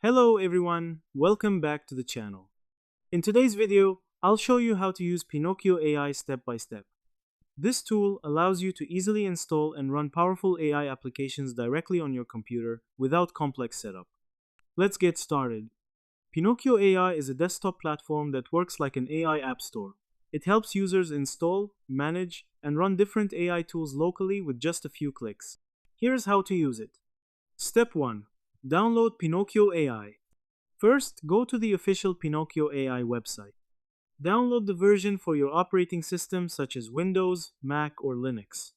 Hello everyone, welcome back to the channel. In today's video, I'll show you how to use Pinokio AI step by step. This tool allows you to easily install and run powerful AI applications directly on your computer without complex setup. Let's get started. Pinokio AI is a desktop platform that works like an AI app store. It helps users install, manage, and run different AI tools locally with just a few clicks. Here's how to use it. Step 1. Download Pinokio AI. First, go to the official Pinokio AI website. Download the version for your operating system such as Windows, Mac, or Linux.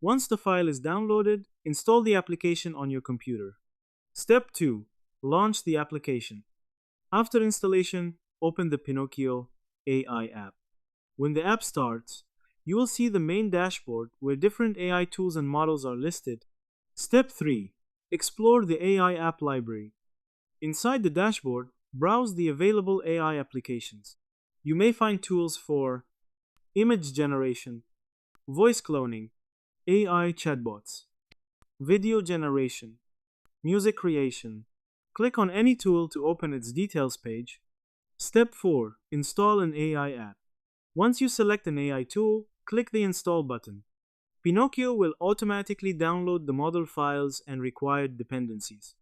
Once the file is downloaded, install the application on your computer. Step 2. Launch the application. After installation, open the Pinokio AI app. When the app starts, you will see the main dashboard where different AI tools and models are listed. Step 3. Explore the AI app library. Inside the dashboard, browse the available AI applications. You may find tools for image generation, voice cloning, AI chatbots, video generation, music creation. Click on any tool to open its details page. Step 4. Install an AI app. Once you select an AI tool, click the Install button. Pinokio will automatically download the model files and required dependencies.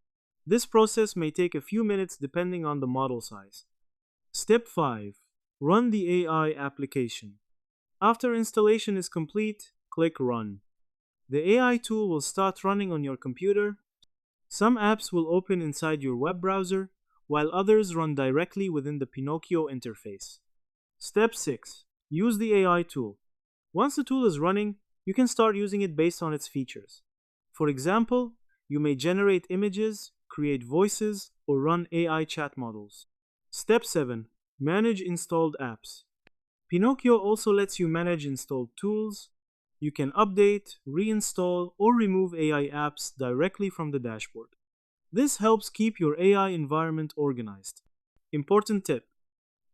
This process may take a few minutes depending on the model size. Step 5. Run the AI application. After installation is complete, click Run. The AI tool will start running on your computer. Some apps will open inside your web browser, while others run directly within the Pinokio interface. Step 6. Use the AI tool. Once the tool is running, you can start using it based on its features. For example, you may generate images, create voices, or run AI chat models. Step 7. Manage installed apps. Pinokio also lets you manage installed tools. You can update, reinstall, or remove AI apps directly from the dashboard. This helps keep your AI environment organized. Important tip: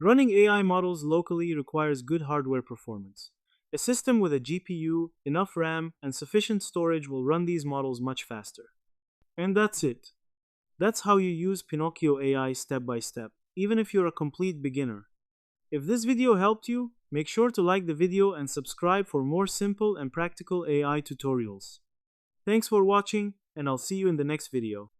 running AI models locally requires good hardware performance. A system with a GPU, enough RAM, and sufficient storage will run these models much faster. And that's it. That's how you use Pinokio AI step by step, even if you're a complete beginner. If this video helped you, make sure to like the video and subscribe for more simple and practical AI tutorials. Thanks for watching, and I'll see you in the next video.